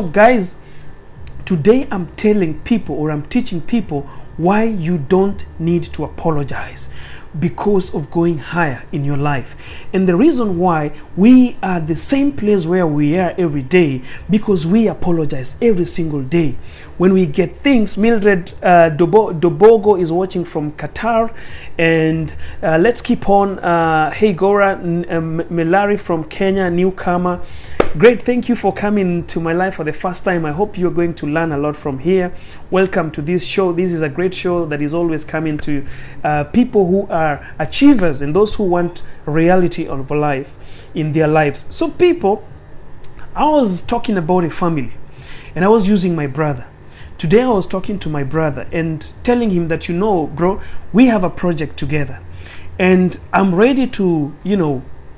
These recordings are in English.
Guys, today I'm telling people, or I'm teaching people, why you don't need to apologize because of going higher in your life. And the reason why we are the same place where we are every day, because we apologize every single day when we get things. Mildred Dobogo is watching from Qatar, and let's keep on. Hey Gora, Melari from Kenya, newcomer. Great, thank you for coming to my life for the first time. I hope you're going to learn a lot from here. Welcome to this show. This is a great show that is always coming to people who are achievers and those who want reality of life in their lives. So people, I was talking about a family and I was using my brother. Today I was talking to my brother and telling him that, bro, we have a project together and I'm ready to,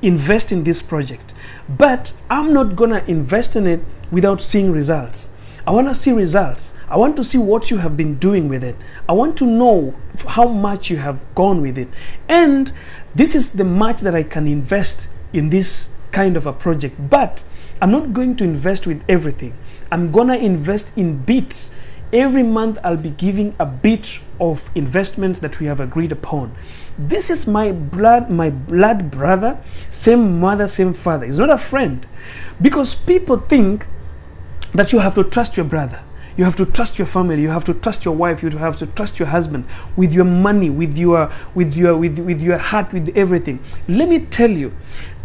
invest in this project, but I'm not gonna invest in it without seeing results. I want to see results. I want to see what you have been doing with it. I want to know how much you have gone with it, and this is the much that I can invest in this kind of a project. But I'm not going to invest with everything. I'm gonna invest in bits. Every month I'll be giving a bit of investments that we have agreed upon. This is my blood brother, same mother, same father. He's not a friend, because people think that you have to trust your brother, you have to trust your family, you have to trust your wife, you have to trust your husband with your money, with your heart, with everything. Let me tell you,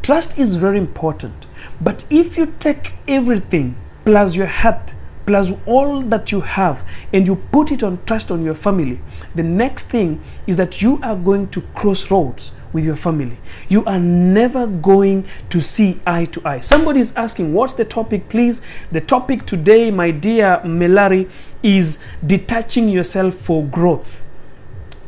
trust is very important. But if you take everything plus your heart plus all that you have and you put it on trust on your family, the next thing is that you are going to cross roads with your family. You are never going to see eye to eye. Somebody is asking, what's the topic, please? The topic today, my dear Melari, is detaching yourself for growth.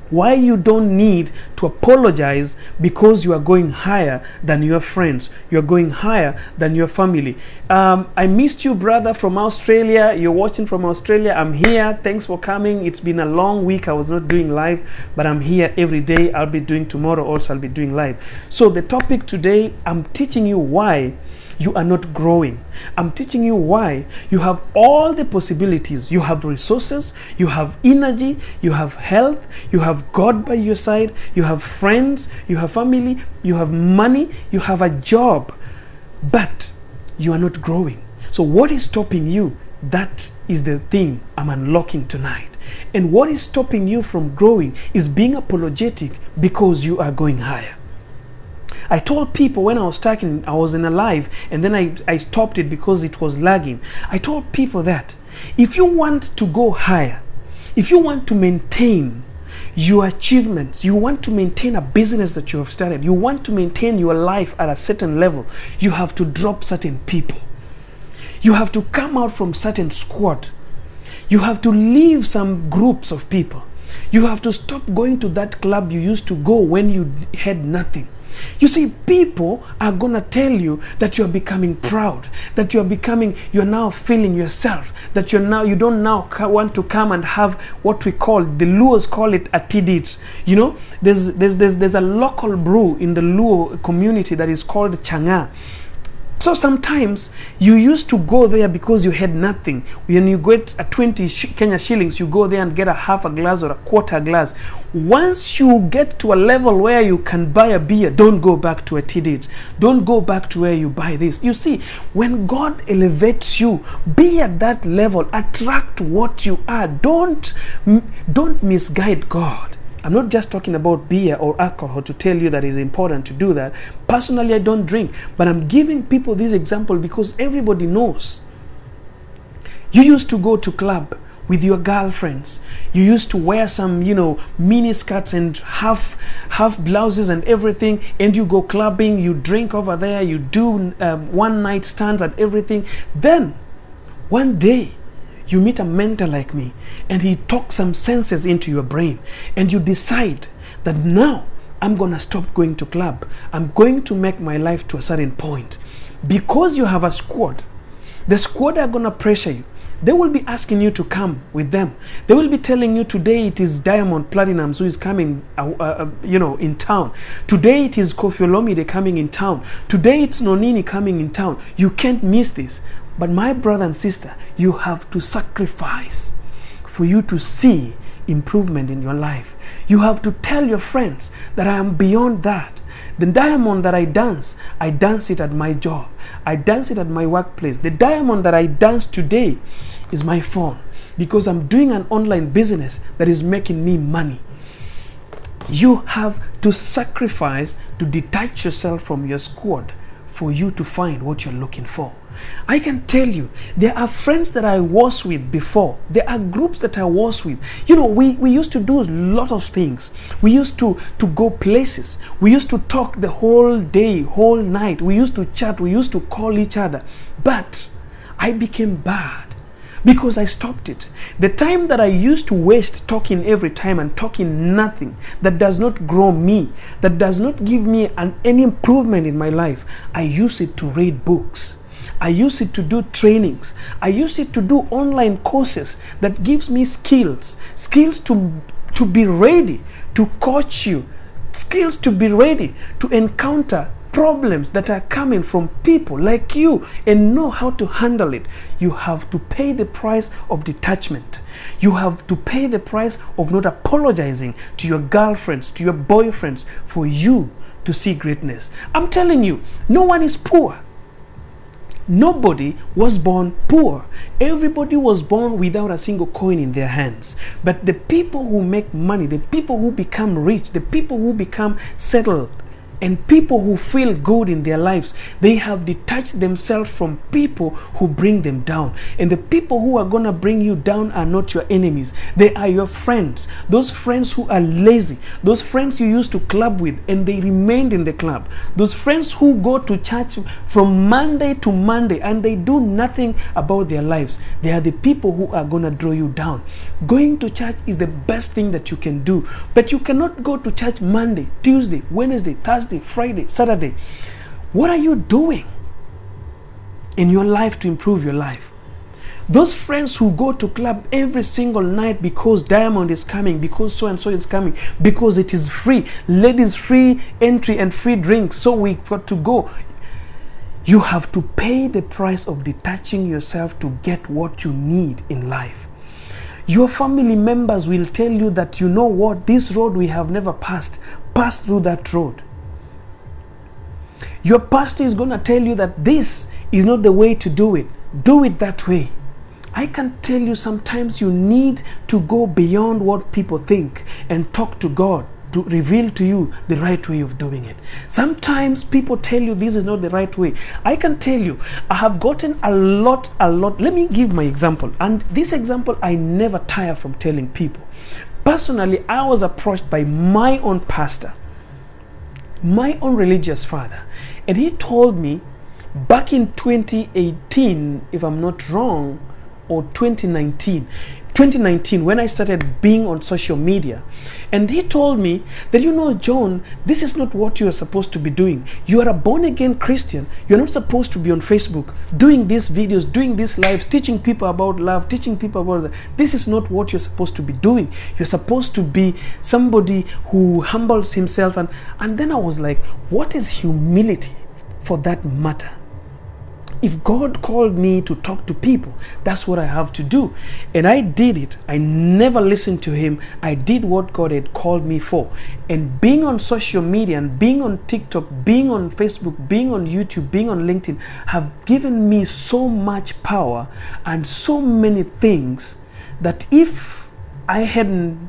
Why you don't need to apologize because you are going higher than your friends, you are going higher than your family. I missed you, brother, from Australia. You're watching from Australia. I'm here. Thanks for coming. It's been a long week. I was not doing live, but I'm here every day. I'll be doing tomorrow also. I'll be doing live. So the topic today, I'm teaching you why you are not growing. I'm teaching you why you have all the possibilities. You have resources, you have energy, you have health, you have God by your side, you have friends, you have family, you have money, you have a job, but you are not growing. So what is stopping you? That is the thing I'm unlocking tonight. And what is stopping you from growing is being apologetic because you are going higher. I told people when I was talking, I was in a live and then I stopped it because it was lagging. I told people that if you want to go higher, if you want to maintain your achievements, you want to maintain a business that you have started, you want to maintain your life at a certain level, you have to drop certain people. You have to come out from certain squad. You have to leave some groups of people. You have to stop going to that club you used to go when you had nothing. You see, people are gonna tell you that you're becoming proud, that you're now feeling yourself, that you don't now want to come and have what we call, the Luos call it a tidit. There's a local brew in the Luo community that is called changa. So sometimes you used to go there because you had nothing. When you get a 20 Kenya shillings, you go there and get a half a glass or a quarter glass. Once you get to a level where you can buy a beer, don't go back to a tidit. Don't go back to where you buy this. You see, when God elevates you, be at that level. Attract what you are. Don't misguide God. I'm not just talking about beer or alcohol to tell you that it's important to do that. Personally, I don't drink, but I'm giving people this example because everybody knows. You used to go to club with your girlfriends. You used to wear some, mini skirts and half blouses and everything, and you go clubbing, you drink over there, you do one night stands and everything. Then, one day, you meet a mentor like me and he talks some senses into your brain and you decide that now I'm gonna stop going to club. I'm going to make my life to a certain point. Because you have a squad, the squad are gonna pressure you. They will be asking you to come with them. They will be telling you today it is Diamond Platinums who is coming, in town. Today it is Kofi Olomide coming in town. Today it's Nonini coming in town. You can't miss this. But my brother and sister, you have to sacrifice for you to see improvement in your life. You have to tell your friends that I am beyond that. The diamond that I dance it at my job. I dance it at my workplace. The diamond that I dance today is my phone, because I'm doing an online business that is making me money. You have to sacrifice to detach yourself from your squad for you to find what you're looking for. I can tell you, there are friends that I was with before. There are groups that I was with. We used to do a lot of things. We used to go places. We used to talk the whole day, whole night. We used to chat. We used to call each other. But I became bad because I stopped it. The time that I used to waste talking every time and talking nothing that does not grow me, that does not give me any improvement in my life, I use it to read books. I use it to do trainings. I use it to do online courses that gives me skills to be ready to coach you, skills to be ready to encounter problems that are coming from people like you and know how to handle it. You have to pay the price of detachment. You have to pay the price of not apologizing to your girlfriends, to your boyfriends, for you to see greatness. I'm telling you, no one is poor. Nobody was born poor. Everybody was born without a single coin in their hands. But the people who make money, the people who become rich, the people who become settled, and people who feel good in their lives, they have detached themselves from people who bring them down. And the people who are going to bring you down are not your enemies. They are your friends. Those friends who are lazy. Those friends you used to club with and they remained in the club. Those friends who go to church from Monday to Monday and they do nothing about their lives. They are the people who are going to draw you down. Going to church is the best thing that you can do. But you cannot go to church Monday, Tuesday, Wednesday, Thursday, Friday, Saturday. What are you doing in your life to improve your life? Those friends who go to club every single night because Diamond is coming, because so and so is coming, because it is free, ladies free entry and free drinks, so we got to go. You have to pay the price of detaching yourself to get what you need in life. Your family members will tell you that, you know what, this road we have never passed. Pass through that road. Your pastor is going to tell you that this is not the way to do it. Do it that way. I can tell you, sometimes you need to go beyond what people think and talk to God to reveal to you the right way of doing it. Sometimes people tell you this is not the right way. I can tell you, I have gotten a lot. Let me give my example. And this example, I never tire from telling people. Personally, I was approached by my own pastor, my own religious father, and he told me back in 2018, if I'm not wrong, or 2019, when I started being on social media, and he told me that, you know, John, this is not what you are supposed to be doing. You are a born-again Christian. You're not supposed to be on Facebook doing these videos, doing these lives, teaching people about love, teaching people about that. This is not what you're supposed to be doing. You're supposed to be somebody who humbles himself. And then I was like, what is humility for that matter? If God called me to talk to people, that's what I have to do. And I did it. I never listened to him. I did what God had called me for. And being on social media and being on TikTok, being on Facebook, being on YouTube, being on LinkedIn have given me so much power and so many things that if I hadn't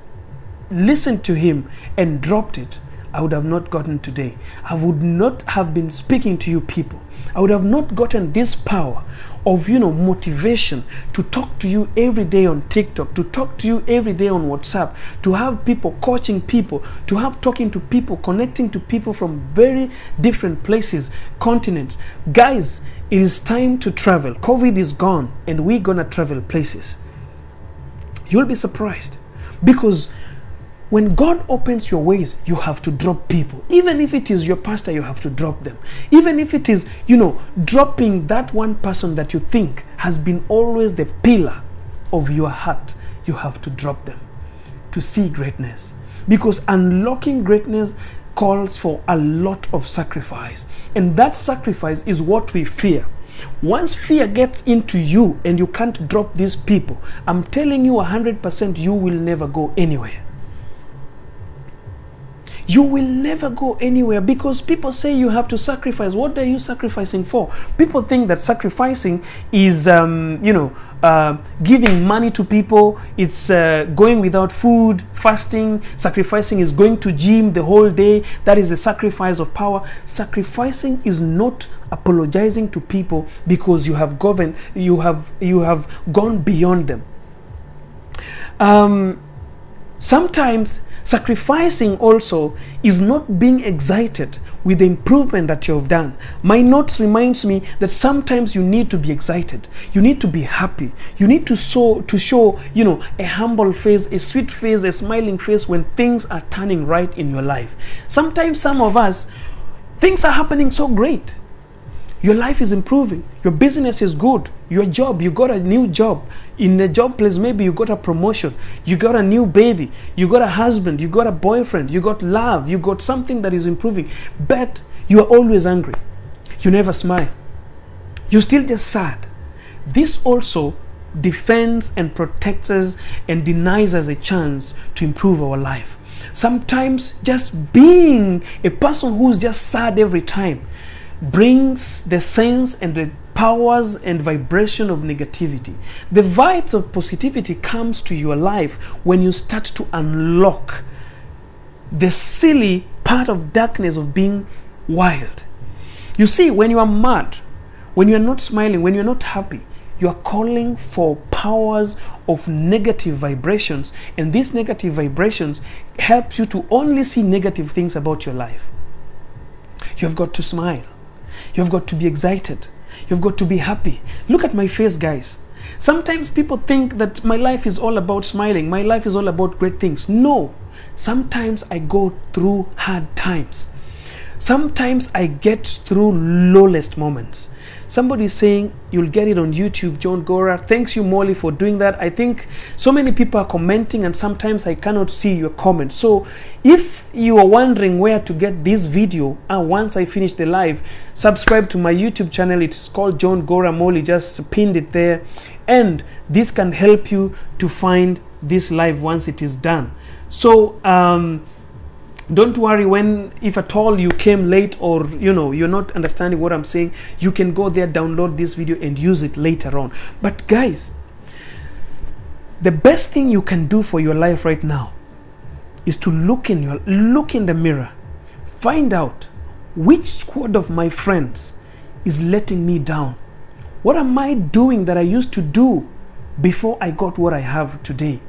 listened to him and dropped it, I would have not gotten today. I would not have been speaking to you people. I would have not gotten this power of, motivation to talk to you every day on TikTok, to talk to you every day on WhatsApp, to have people coaching people, to have talking to people, connecting to people from very different places, continents. Guys, it is time to travel. COVID is gone and we're gonna travel places. You'll be surprised, because when God opens your ways, you have to drop people. Even if it is your pastor, you have to drop them. Even if it is, dropping that one person that you think has been always the pillar of your heart, you have to drop them to see greatness. Because unlocking greatness calls for a lot of sacrifice. And that sacrifice is what we fear. Once fear gets into you and you can't drop these people, I'm telling you 100% you will never go anywhere. You will never go anywhere, because people say you have to sacrifice. What are you sacrificing for? People think that sacrificing is, giving money to people. It's going without food, fasting. Sacrificing is going to gym the whole day. That is the sacrifice of power. Sacrificing is not apologizing to people because you have gone beyond them. Sometimes sacrificing also is not being excited with the improvement that you have done. My notes reminds me that sometimes you need to be excited. You need to be happy. You need to show, a humble face, a sweet face, a smiling face when things are turning right in your life. Sometimes some of us, things are happening so great. Your life is improving. Your business is good. Your job, you got a new job. In the job place, maybe you got a promotion. You got a new baby. You got a husband. You got a boyfriend. You got love. You got something that is improving. But you are always angry. You never smile. You're still just sad. This also defends and protects us and denies us a chance to improve our life. Sometimes just being a person who's just sad every time brings the sense and the powers and vibration of negativity. The vibes of positivity comes to your life when you start to unlock the silly part of darkness of being wild. You see, when you are mad, when you are not smiling, when you are not happy, you are calling for powers of negative vibrations, and these negative vibrations help you to only see negative things about your life. You've got to smile. You've got to be excited. You've got to be happy. Look at my face, guys. Sometimes people think that my life is all about smiling. My life is all about great things. No. Sometimes I go through hard times. Sometimes I get through lowest moments. Somebody is saying, you'll get it on YouTube, Johngora. Thanks you, Molly, for doing that. I think so many people are commenting and sometimes I cannot see your comments. So if you are wondering where to get this video, once I finish the live, subscribe to my YouTube channel. It's called Johngora. Molly just pinned it there. And this can help you to find this live once it is done. So, don't worry if at all you came late or you're not understanding what I'm saying. You can go there, download this video and use it later on. But guys, the best thing you can do for your life right now is to look in the mirror. Find out which squad of my friends is letting me down. What am I doing that I used to do before I got what I have today?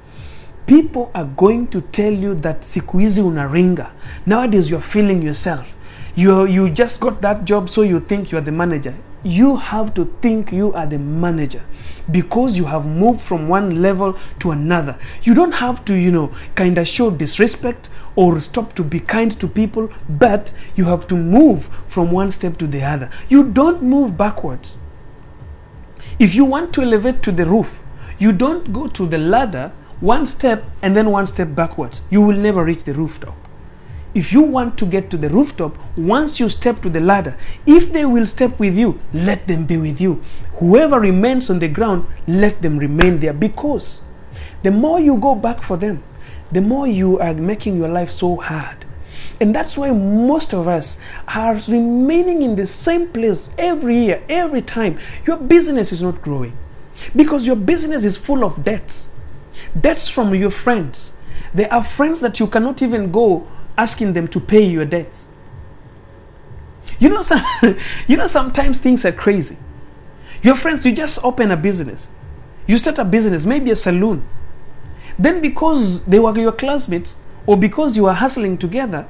People are going to tell you that siku hizi unaringa. Nowadays you're feeling yourself. You just got that job, so you think you're the manager. You have to think you are the manager because you have moved from one level to another. You don't have to, kind of show disrespect or stop to be kind to people, but you have to move from one step to the other. You don't move backwards. If you want to elevate to the roof, you don't go to the ladder one step and then one step backwards. You will never reach the rooftop. If you want to get to the rooftop, once you step to the ladder, if they will step with you, let them be with you. Whoever remains on the ground, let them remain there, because the more you go back for them, the more you are making your life so hard. And that's why most of us are remaining in the same place every year, every time. Your business is not growing because your business is full of debts. Debts from your friends. There are friends that you cannot even go asking them to pay your debts. Sometimes things are crazy. Your friends, you just open a business. You start a business, maybe a salon. Then because they were your classmates or because you are hustling together,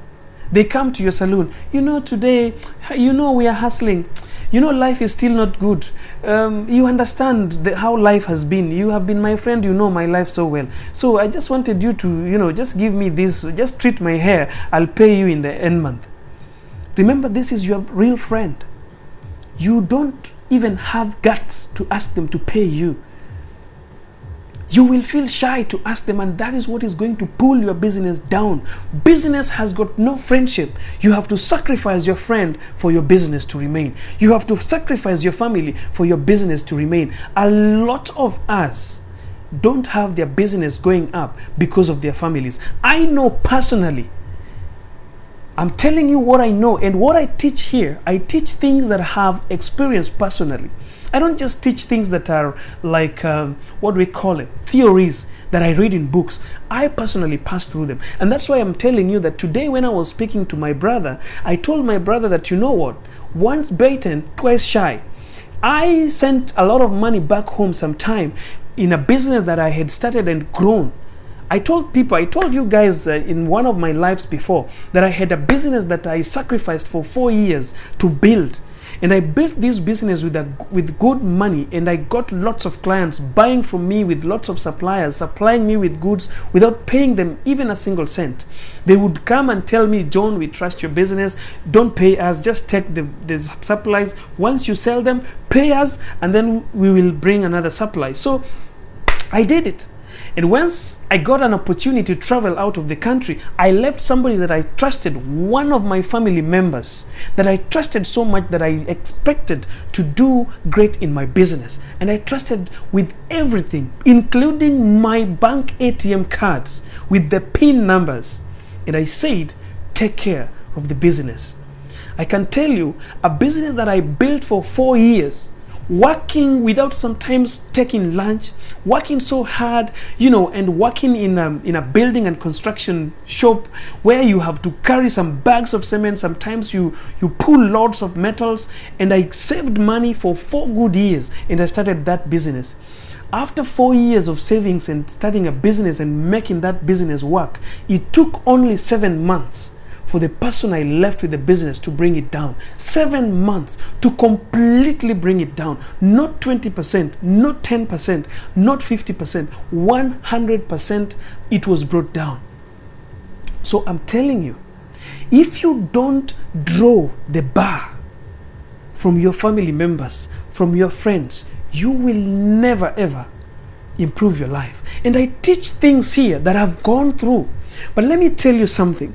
they come to your salon. Today, we are hustling. Life is still not good. You understand how life has been. You have been my friend. You know my life so well. So I just wanted you to, just give me this. Just treat my hair. I'll pay you in the end month. Remember, this is your real friend. You don't even have guts to ask them to pay you. You will feel shy to ask them, and that is what is going to pull your business down. Business has got no friendship. You have to sacrifice your friend for your business to remain. You have to sacrifice your family for your business to remain. A lot of us don't have their business going up because of their families. I know personally. I'm telling you what I know, and what I teach here, I teach things that I have experienced personally. I don't just teach things that are like, what do we call it, theories that I read in books. I personally pass through them. And that's why I'm telling you that today when I was speaking to my brother, I told my brother that, you know what, once bitten, twice shy. I sent a lot of money back home sometime in a business that I had started and grown. I told you guys in one of my lives before that I had a business that I sacrificed for 4 years to build. And I built this business with good money, and I got lots of clients buying from me, with lots of suppliers supplying me with goods without paying them even a single cent. They would come and tell me, John, we trust your business. Don't pay us. Just take the supplies. Once you sell them, pay us, and then we will bring another supply. So I did it. And once I got an opportunity to travel out of the country, I left somebody that I trusted, one of my family members, that I trusted so much that I expected to do great in my business. And I trusted with everything, including my bank ATM cards, with the PIN numbers. And I said, take care of the business. I can tell you, a business that I built for 4 years, working without sometimes taking lunch, working so hard, and working in a building and construction shop where you have to carry some bags of cement. Sometimes you pull loads of metals. And I saved money for 4 good years, and I started that business. After 4 years of savings and starting a business and making that business work, it took only 7 months for the person I left with the business to bring it down. 7 months to completely bring it down. Not 20%, not 10%, not 50%, 100% it was brought down. So I'm telling you, if you don't draw the bar from your family members, from your friends, you will never ever improve your life. And I teach things here that I've gone through. But let me tell you something.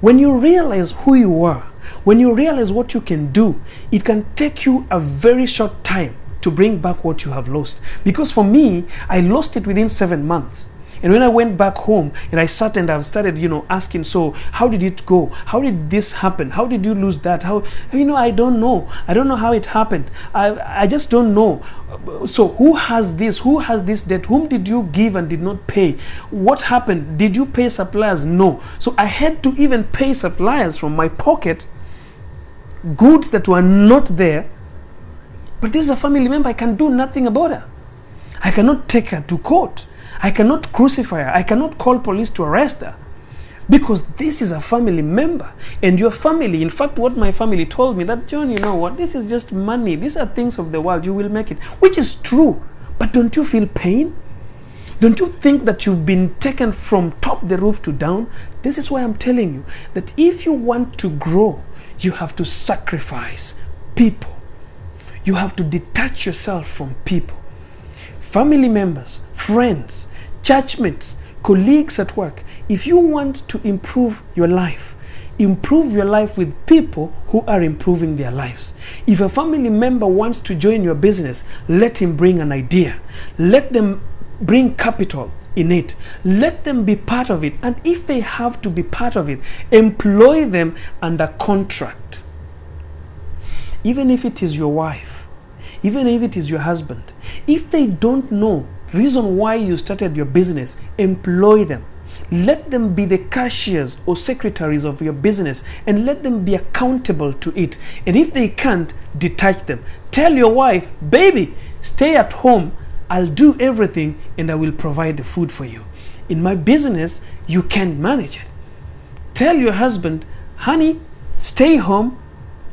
When you realize who you are, when you realize what you can do, it can take you a very short time to bring back what you have lost. Because for me, I lost it within 7 months. And when I went back home and I sat and I've started, asking, so how did it go? How did this happen? How did you lose that? I don't know. I don't know how it happened. I just don't know. So who has this? Who has this debt? Whom did you give and did not pay? What happened? Did you pay suppliers? No. So I had to even pay suppliers from my pocket, goods that were not there. But this is a family member. I can do nothing about her. I cannot take her to court. I cannot crucify her. I cannot call police to arrest her, because this is a family member. And your family, in fact, what my family told me, that, John, you know what, this is just money. These are things of the world. You will make it, which is true. But don't you feel pain? Don't you think that you've been taken from top the roof to down? This is why I'm telling you that if you want to grow, you have to sacrifice people. You have to detach yourself from people. Family members, friends, churchmates, colleagues at work. If you want to improve your life with people who are improving their lives. If a family member wants to join your business, let him bring an idea. Let them bring capital in it. Let them be part of it. And if they have to be part of it, employ them under contract. Even if it is your wife, even if it is your husband, if they don't know reason why you started your business, employ them. Let them be the cashiers or secretaries of your business, and let them be accountable to it. And if they can't, detach them. Tell your wife, baby, stay at home. I'll do everything and I will provide the food for you. In my business, you can't manage it. Tell your husband, honey, stay home.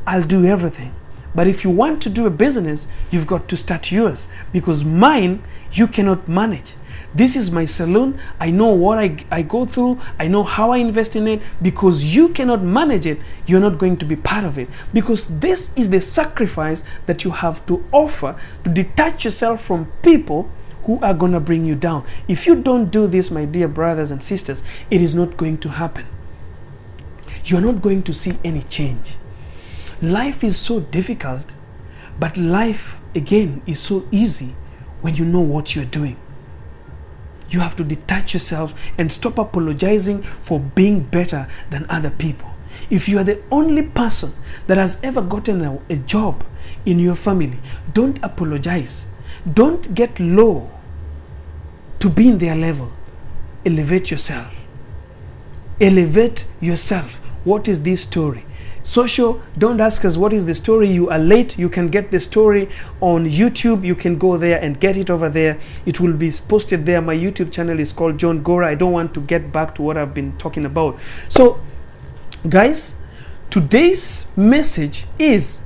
I'll do everything. But if you want to do a business, you've got to start yours, because mine, you cannot manage. This is my salon. I know what I go through. I know how I invest in it. Because you cannot manage it, you're not going to be part of it. Because this is the sacrifice that you have to offer to detach yourself from people who who are going to bring you down. If you don't do this, my dear brothers and sisters, it is not going to happen. You're not going to see any change. Life is so difficult, but life, again, is so easy when you know what you're doing. You have to detach yourself and stop apologizing for being better than other people. If you are the only person that has ever gotten a job in your family, don't apologize. Don't get low to be in their level. Elevate yourself. Elevate yourself. What is this story? Social, don't ask us what is the story. You are late. You can get the story on YouTube. You can go there and get it over there. It will be posted there. My YouTube channel is called Johngora. I don't want to get back to what I've been talking about. So, guys, today's message is,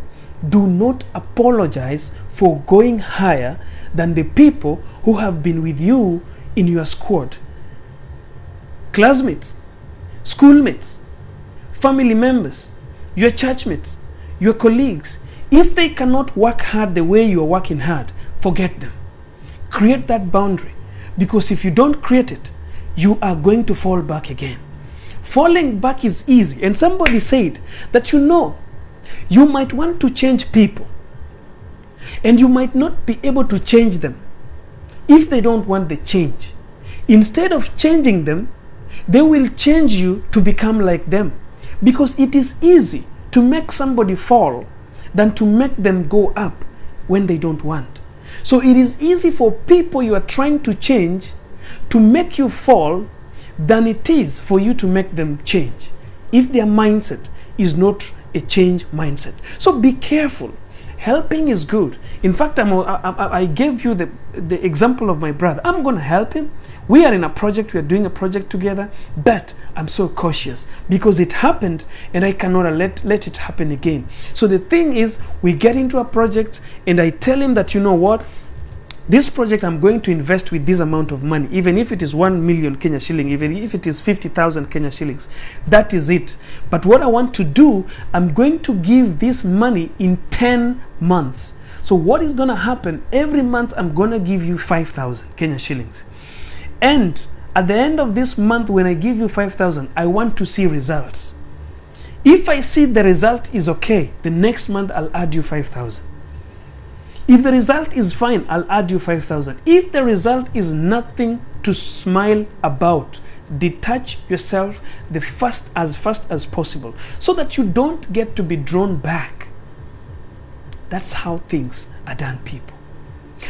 do not apologize for going higher than the people who have been with you in your squad. Classmates, schoolmates, family members, your churchmates, your colleagues. If they cannot work hard the way you are working hard, forget them. Create that boundary, because if you don't create it, you are going to fall back again. Falling back is easy, and somebody said that you might want to change people and you might not be able to change them if they don't want the change. Instead of changing them, they will change you to become like them, because it is easy to make somebody fall than to make them go up when they don't want. So it is easy for people you are trying to change to make you fall than it is for you to make them change, if their mindset is not a change mindset. So be careful. Helping is good. In fact, I gave you the example of my brother. I'm going to help him. We are in a project. We are doing a project together. But I'm so cautious because it happened and I cannot let it happen again. So the thing is, we get into a project and I tell him that, you know what? This project I'm going to invest with this amount of money, even if it is 1 million Kenya shilling, even if it is 50,000 Kenya shillings, that is it. But what I want to do, I'm going to give this money in 10 months. So what is going to happen? Every month I'm going to give you 5,000 Kenya shillings. And at the end of this month, when I give you 5,000, I want to see results. If I see the result is okay, the next month I'll add you 5,000. If the result is fine, I'll add you 5,000. If the result is nothing to smile about, detach yourself as fast as possible so that you don't get to be drawn back. That's how things are done, people.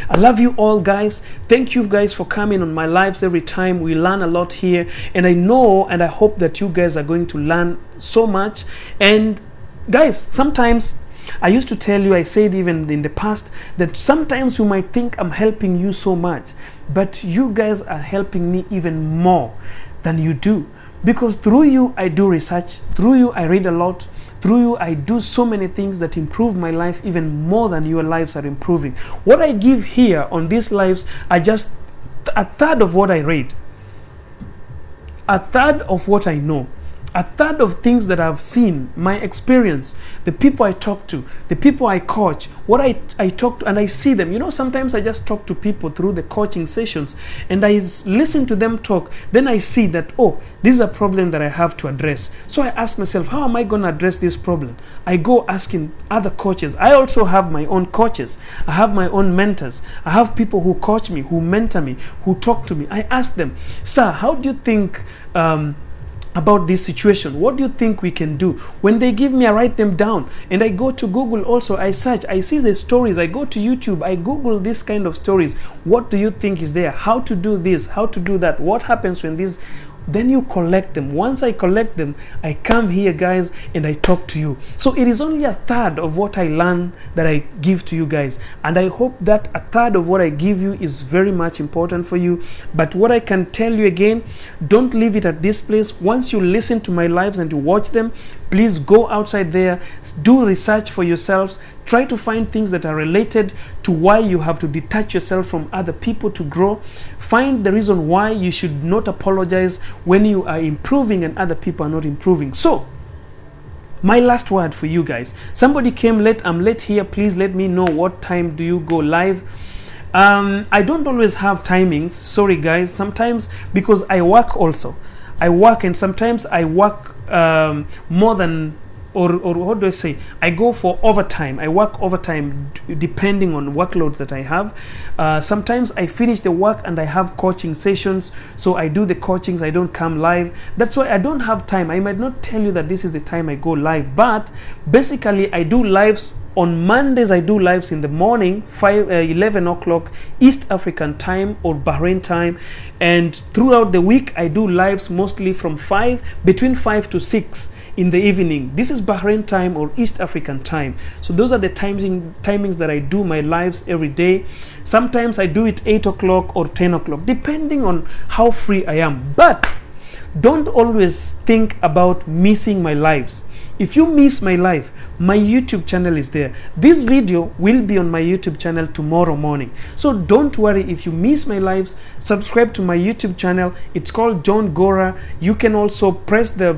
I love you all, guys. Thank you guys for coming on my lives every time. We learn a lot here, and I know and I hope that you guys are going to learn so much. And guys, sometimes I used to tell you, I said even in the past, that sometimes you might think I'm helping you so much, but you guys are helping me even more than you do. Because through you, I do research. Through you, I read a lot. Through you, I do so many things that improve my life even more than your lives are improving. What I give here on these lives are just a third of what I read, a third of what I know, a third of things that I've seen, my experience, the people I talk to, the people I coach, what I talk to, and I see them. You know, sometimes I just talk to people through the coaching sessions and I listen to them talk. Then I see that, oh, this is a problem that I have to address. So I ask myself, how am I going to address this problem? I go asking other coaches. I also have my own coaches. I have my own mentors. I have people who coach me, who mentor me, who talk to me. I ask them, sir, how do you think about this situation? What do you think we can do? When they give me, I write them down, and I go to Google also. I search, I see the stories. I go to YouTube, I Google this kind of stories. What do you think is there? How to do this? How to do that? What happens when this? Then you collect them. Once I collect them, I come here, guys, and I talk to you. So it is only a third of what I learn that I give to you guys. And I hope that a third of what I give you is very much important for you. But what I can tell you again, don't leave it at this place. Once you listen to my lives and you watch them, please go outside there, do research for yourselves. Try to find things that are related to why you have to detach yourself from other people to grow. Find the reason why you should not apologize when you are improving and other people are not improving. So, my last word for you guys. Somebody came late. I'm late here. Please let me know what time do you go live. I don't always have timings. Sorry, guys. Sometimes because I work also. I work, and sometimes I work more than, or what do I say? I go for overtime. I work overtime depending on workloads that I have. Sometimes I finish the work and I have coaching sessions, so I do the coachings. I don't come live. That's why I don't have time. I might not tell you that this is the time I go live, but basically I do lives on Mondays. I do lives in the morning, 11 o'clock East African time or Bahrain time, and throughout the week I do lives mostly from between 5 to 6 in the evening. This is Bahrain time or East African time. So those are the timings that I do my lives every day. Sometimes I do it 8 o'clock or 10 o'clock, depending on how free I am. But don't always think about missing my lives. If you miss my live, my YouTube channel is there. This video will be on my YouTube channel tomorrow morning. So don't worry if you miss my lives. Subscribe to my YouTube channel. It's called Johngora. You can also press the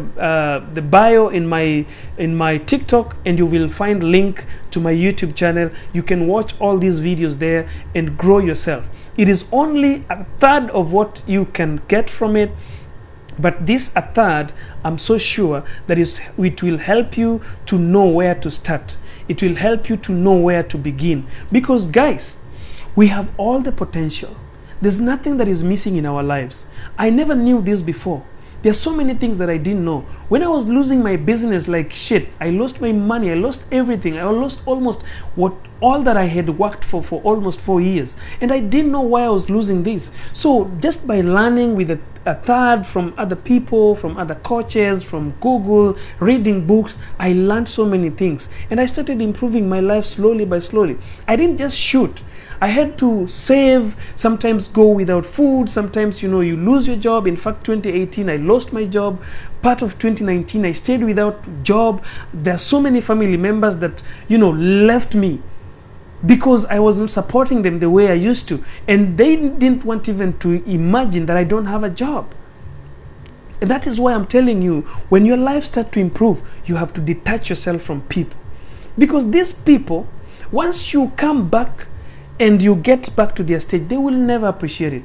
bio in my TikTok, and you will find link to my YouTube channel. You can watch all these videos there and grow yourself. It is only a third of what you can get from it. But this a third, I'm so sure that it will help you to know where to start. It will help you to know where to begin. Because guys, we have all the potential. There's nothing that is missing in our lives. I never knew this before. There's so many things that I didn't know. When I was losing my business like shit, I lost my money, I lost everything. I lost almost all that I had worked for almost 4 years. And I didn't know why I was losing this. So just by learning with a third from other people, from other coaches, from Google, reading books, I learned so many things. And I started improving my life slowly by slowly. I didn't just shoot. I had to save, sometimes go without food, sometimes, you lose your job. In fact, 2018, I lost my job. Part of 2019, I stayed without job. There are so many family members that, left me because I wasn't supporting them the way I used to. And they didn't want even to imagine that I don't have a job. And that is why I'm telling you, when your life starts to improve, you have to detach yourself from people. Because these people, once you come back and you get back to their stage, they will never appreciate it.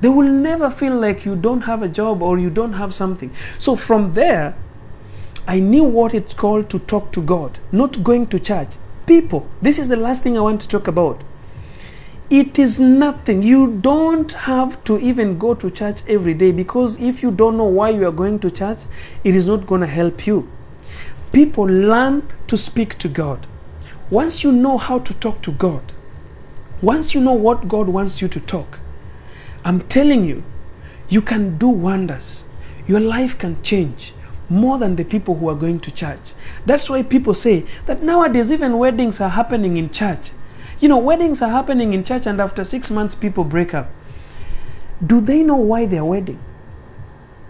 They will never feel like you don't have a job or you don't have something. So from there, I knew what it's called to talk to God, not going to church. People, this is the last thing I want to talk about. It is nothing. You don't have to even go to church every day, because if you don't know why you are going to church, it is not going to help you. People, learn to speak to God. Once you know how to talk to God, once you know what God wants you to talk, I'm telling you, you can do wonders. Your life can change more than the people who are going to church. That's why people say that nowadays even weddings are happening in church. Weddings are happening in church, and after 6 months people break up. Do they know why they are wedding?